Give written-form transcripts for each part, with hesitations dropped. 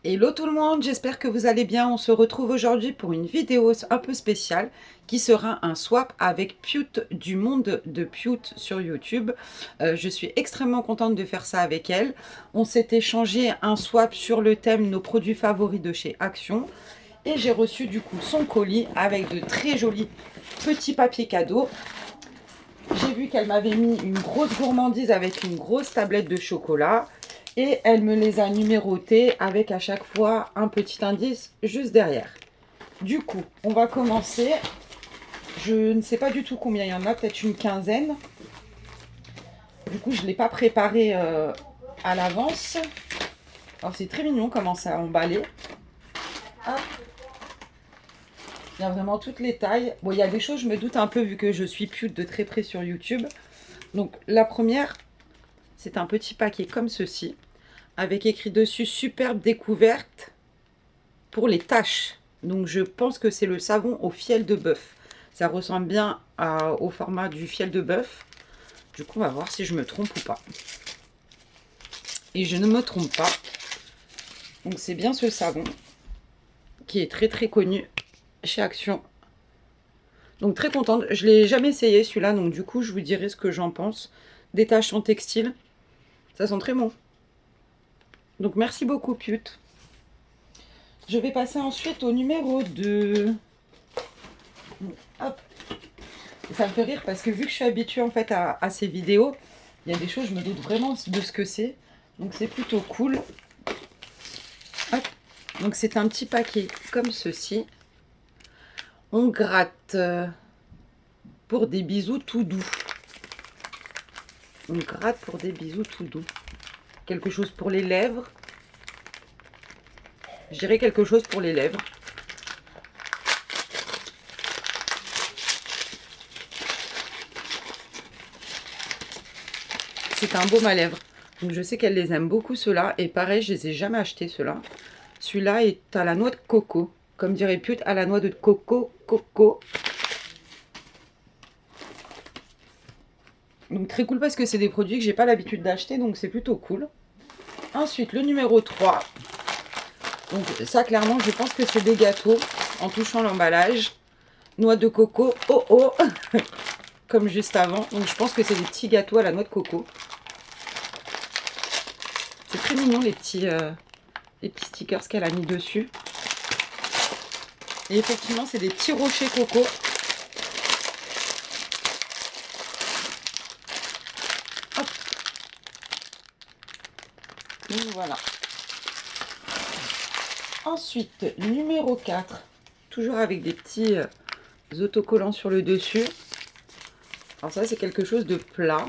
Hello tout le monde, j'espère que vous allez bien. On se retrouve aujourd'hui pour une vidéo un peu spéciale qui sera un swap avec Pute du monde de Pute sur YouTube. Je suis extrêmement contente de faire ça avec elle. On s'est échangé un swap sur le thème nos produits favoris de chez Action. Et j'ai reçu du coup son colis avec de très jolis petits papiers cadeaux. J'ai vu qu'elle m'avait mis une grosse gourmandise avec une grosse tablette de chocolat. Et elle me les a numérotés avec à chaque fois un petit indice juste derrière. Du coup, on va commencer. Je ne sais pas du tout combien il y en a, peut-être une quinzaine. Du coup, je ne l'ai pas préparé à l'avance. Alors, c'est très mignon comment ça a emballé. Hop. Il y a vraiment toutes les tailles. Bon, il y a des choses, je me doute un peu vu que je suis Pute de très près sur YouTube. Donc, la première, c'est un petit paquet comme ceci, avec écrit dessus superbe découverte pour les taches. Donc je pense que c'est le savon au fiel de bœuf. Ça ressemble bien au format du fiel de bœuf. Du coup, on va voir si je me trompe ou pas. Et je ne me trompe pas. Donc c'est bien ce savon qui est très très connu chez Action. Donc très contente. Je ne l'ai jamais essayé celui-là, donc du coup je vous dirai ce que j'en pense. Détachant textile. Ça sent très bon. Donc merci beaucoup Pute. Je vais passer ensuite au numéro 2. Hop. Et ça me fait rire parce que vu que je suis habituée en fait à ces vidéos, il y a des choses, je me doute vraiment de ce que c'est. Donc c'est plutôt cool. Hop. Donc c'est un petit paquet comme ceci. On gratte pour des bisous tout doux. On gratte pour des bisous tout doux. Quelque chose pour les lèvres. Je dirais quelque chose pour les lèvres. C'est un baume à lèvres. Donc je sais qu'elle les aime beaucoup ceux-là. Et pareil, je les ai jamais achetés ceux-là. Celui-là est à la noix de coco. Comme dirait Pute, à la noix de coco. Donc très cool parce que c'est des produits que j'ai pas l'habitude d'acheter. Donc c'est plutôt cool. Ensuite, le numéro 3. Donc ça, clairement, je pense que c'est des gâteaux. En touchant l'emballage. Noix de coco. Oh oh. Comme juste avant. Donc je pense que c'est des petits gâteaux à la noix de coco. C'est très mignon les petits stickers qu'elle a mis dessus. Et effectivement, c'est des petits rochers coco. Hop. Donc voilà. Ensuite, numéro 4. Toujours avec des petits autocollants sur le dessus. Alors ça, c'est quelque chose de plat.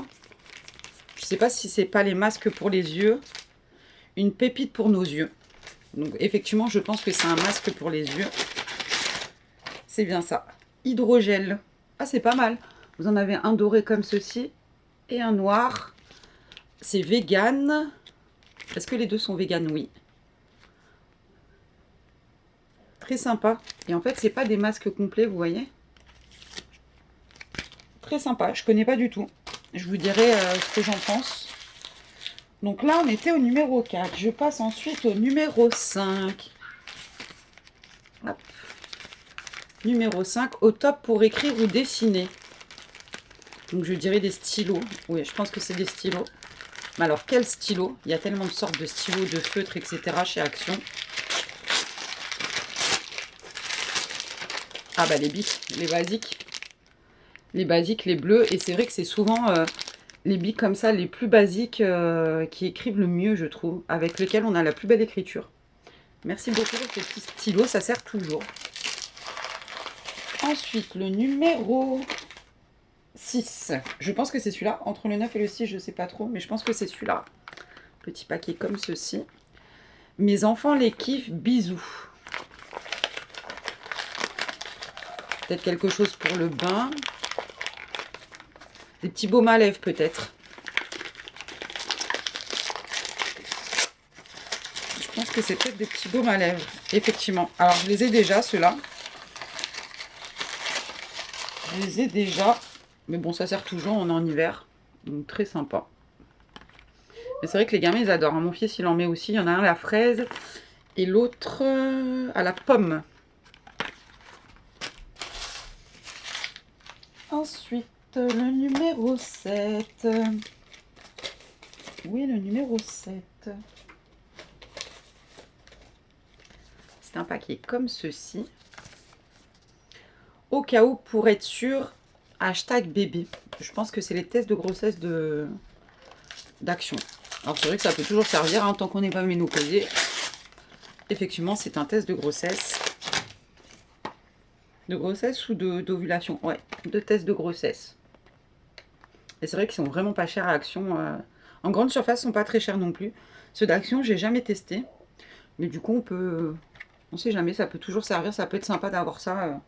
Je ne sais pas si c'est pas les masques pour les yeux. Une pépite pour nos yeux. Donc effectivement, je pense que c'est un masque pour les yeux. C'est bien ça. Hydrogel. Ah, c'est pas mal. Vous en avez un doré comme ceci et un noir. C'est vegan. Est-ce que les deux sont vegan? Oui. Très sympa. Et en fait, c'est pas des masques complets, vous voyez. Très sympa. Je connais pas du tout. Je vous dirai ce que j'en pense. Donc là, on était au numéro 4. Je passe ensuite au numéro 5. Hop. Numéro 5, au top pour écrire ou dessiner. Donc je dirais des stylos. Oui, je pense que c'est des stylos. Mais alors, quel stylo? Il y a tellement de sortes de stylos, de feutres, etc. chez Action. Ah bah les bics, les basiques. Les basiques, les bleus. Et c'est vrai que c'est souvent les bics comme ça, les plus basiques, qui écrivent le mieux, je trouve. Avec lesquels on a la plus belle écriture. Merci beaucoup pour ces petits stylos, ça sert toujours. Ensuite, le numéro 6. Je pense que c'est celui-là. Entre le 9 et le 6, je ne sais pas trop. Mais je pense que c'est celui-là. Petit paquet comme ceci. Mes enfants les kiffent, bisous. Peut-être quelque chose pour le bain. Des petits baumes à lèvres peut-être. Je pense que c'est peut-être des petits baumes à lèvres. Effectivement. Alors je les ai déjà ceux-là. Je les ai déjà. Mais bon, ça sert toujours, on est en hiver. Donc très sympa. Mais c'est vrai que les gamins, ils adorent. Mon fils, il en met aussi. Il y en a un, la fraise. Et l'autre à la pomme. Ensuite, le numéro 7. Oui, le numéro 7. C'est un paquet comme ceci. Au cas où, pour être sûr, hashtag bébé. Je pense que c'est les tests de grossesse d'Action. Alors c'est vrai que ça peut toujours servir, hein, tant qu'on n'est pas ménopausé. Effectivement, c'est un test de grossesse. De grossesse ou d'ovulation? Ouais, de test de grossesse. Et c'est vrai qu'ils sont vraiment pas chers à Action. En grande surface, ils sont pas très chers non plus. Ceux d'Action, j'ai jamais testé. Mais du coup, on sait jamais, ça peut toujours servir. Ça peut être sympa d'avoir ça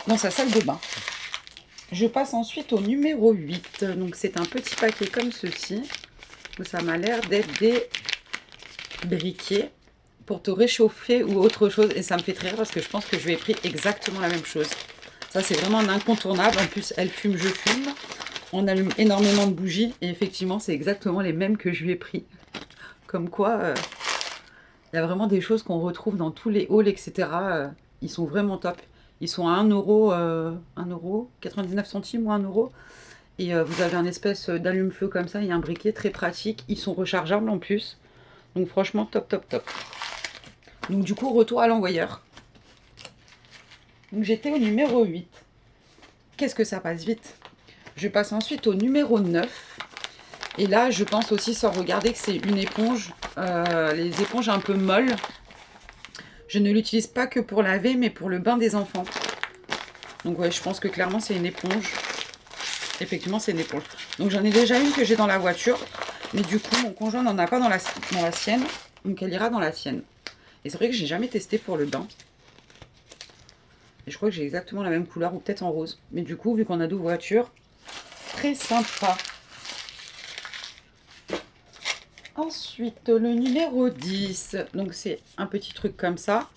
dans sa salle de bain. Je passe ensuite au numéro 8. Donc c'est un petit paquet comme ceci. Ça m'a l'air d'être des briquets pour te réchauffer ou autre chose. Et ça me fait très rire parce que je pense que je lui ai pris exactement la même chose. Ça, c'est vraiment un incontournable. En plus, elle fume, je fume. On allume énormément de bougies. Et effectivement, c'est exactement les mêmes que je lui ai pris. Comme quoi, il y a vraiment des choses qu'on retrouve dans tous les hauls, etc. Ils sont vraiment top. Ils sont à 1 euro, 99 centimes ou 1 euro. Et vous avez un espèce d'allume-feu comme ça. Il y a un briquet très pratique. Ils sont rechargeables en plus. Donc franchement, top, top, top. Donc du coup, retour à l'envoyeur. Donc j'étais au numéro 8. Qu'est-ce que ça passe vite? Je passe ensuite au numéro 9. Et là, je pense aussi, sans regarder, que c'est une éponge. Les éponges un peu molles. Je ne l'utilise pas que pour laver, mais pour le bain des enfants. Donc ouais, je pense que clairement, c'est une éponge. Effectivement, c'est une éponge. Donc j'en ai déjà une que j'ai dans la voiture. Mais du coup, mon conjoint n'en a pas dans la sienne. Donc elle ira dans la sienne. Et c'est vrai que j'ai jamais testé pour le bain. Et je crois que j'ai exactement la même couleur, ou peut-être en rose. Mais du coup, vu qu'on a deux voitures, très sympa. Ensuite, le numéro 10. Donc c'est un petit truc comme ça.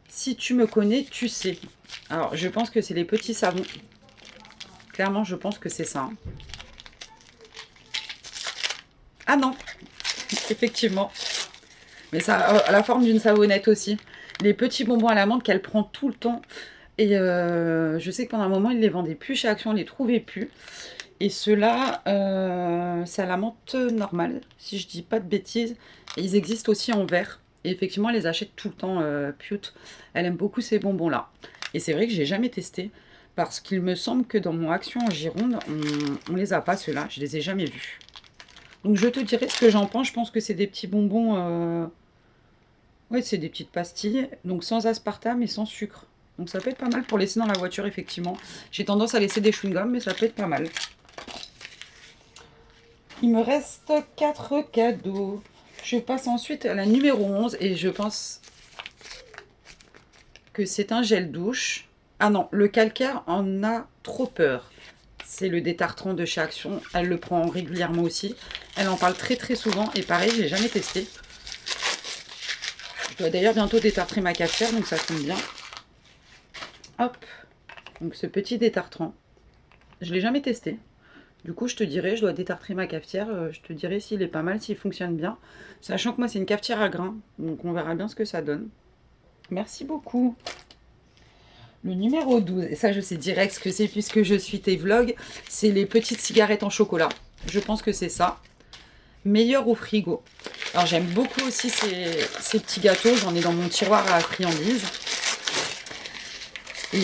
Si tu me connais, tu sais. Alors, je pense que c'est les petits savons. Clairement, je pense que c'est ça. Ah non, effectivement. Mais ça a la forme d'une savonnette aussi. Les petits bonbons à l'amande qu'elle prend tout le temps. Et je sais que pendant un moment, ils les vendaient plus chez Action, on les trouvait plus. Et ceux-là, c'est à la menthe normale, si je dis pas de bêtises. Et ils existent aussi en verre. Et effectivement, elle les achète tout le temps, Pute. Elle aime beaucoup ces bonbons-là. Et c'est vrai que j'ai jamais testé. Parce qu'il me semble que dans mon Action en Gironde, on les a pas, ceux-là. Je les ai jamais vus. Donc je te dirai ce que j'en pense. Je pense que c'est des petits bonbons... Ouais, c'est des petites pastilles. Donc sans aspartame et sans sucre. Donc ça peut être pas mal pour laisser dans la voiture, effectivement. J'ai tendance à laisser des chewing-gums, mais ça peut être pas mal. Il me reste 4 cadeaux. Je passe ensuite à la numéro 11 et je pense que c'est un gel douche. Ah non, le calcaire en a trop peur. C'est le détartrant de chez Action. Elle le prend régulièrement aussi. Elle en parle très très souvent et pareil, j'ai jamais testé. Je dois d'ailleurs bientôt détartrer ma cafetière, donc ça tombe bien. Hop, donc ce petit détartrant. Je l'ai jamais testé. Du coup, je te dirai, je dois détartrer ma cafetière, je te dirai s'il est pas mal, s'il fonctionne bien. Sachant que moi, c'est une cafetière à grains, donc on verra bien ce que ça donne. Merci beaucoup. Le numéro 12, et ça je sais direct ce que c'est puisque je suis tes vlogs, c'est les petites cigarettes en chocolat. Je pense que c'est ça. Meilleur au frigo. Alors j'aime beaucoup aussi ces petits gâteaux, j'en ai dans mon tiroir à friandises. Et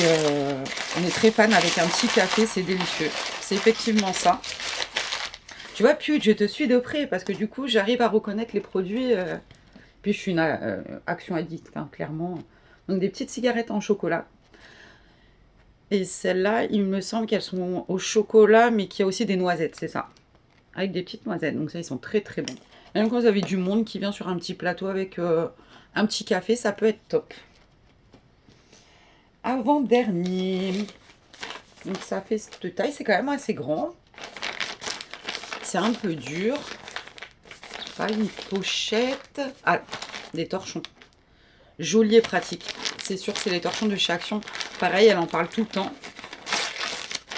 on est très fan avec un petit café, c'est délicieux. C'est effectivement ça. Tu vois, Pute, je te suis de près parce que du coup, j'arrive à reconnaître les produits. Puis je suis une Action addict, hein, clairement. Donc des petites cigarettes en chocolat. Et celles-là, il me semble qu'elles sont au chocolat, mais qu'il y a aussi des noisettes, c'est ça. Avec des petites noisettes. Donc ça, ils sont très très bons. Même quand vous avez du monde qui vient sur un petit plateau avec un petit café, ça peut être top. Avant-dernier. Donc ça fait cette taille, c'est quand même assez grand. C'est un peu dur. Pas une pochette. Ah, des torchons. Joli et pratique. C'est sûr que c'est les torchons de chez Action. Pareil, elle en parle tout le temps.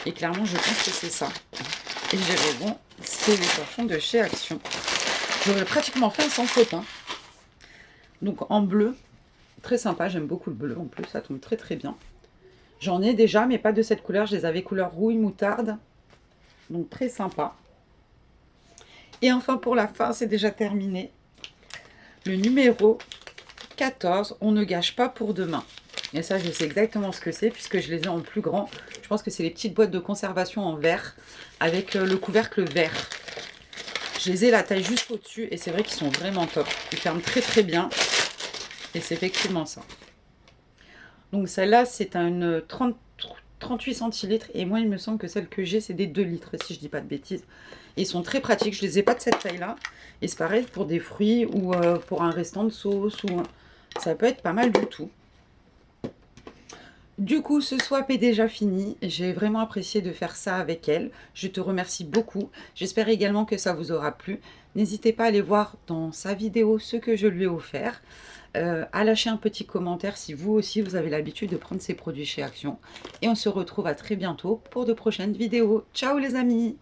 Et clairement, je pense que c'est ça. Et j'ai raison, c'est les torchons de chez Action. J'aurais pratiquement fait sans faute. Hein. Donc en bleu, très sympa, j'aime beaucoup le bleu en plus, ça tombe très très bien. J'en ai déjà, mais pas de cette couleur, je les avais couleur rouille moutarde. Donc très sympa. Et enfin pour la fin, c'est déjà terminé. Le numéro 14, on ne gâche pas pour demain. Et ça, je sais exactement ce que c'est, puisque je les ai en plus grand. Je pense que c'est les petites boîtes de conservation en verre, avec le couvercle vert. Je les ai la taille juste au-dessus, et c'est vrai qu'ils sont vraiment top. Ils ferment très très bien, et c'est effectivement ça. Donc celle-là, c'est une 38 centilitres, et moi, il me semble que celle que j'ai, c'est des 2 litres, si je dis pas de bêtises. Et ils sont très pratiques, je les ai pas de cette taille-là. Et c'est pareil pour des fruits, ou pour un restant de sauce, ou ça peut être pas mal du tout. Du coup, ce swap est déjà fini. J'ai vraiment apprécié de faire ça avec elle. Je te remercie beaucoup. J'espère également que ça vous aura plu. N'hésitez pas à aller voir dans sa vidéo ce que je lui ai offert. À lâcher un petit commentaire si vous aussi vous avez l'habitude de prendre ces produits chez Action. Et on se retrouve à très bientôt pour de prochaines vidéos. Ciao les amis!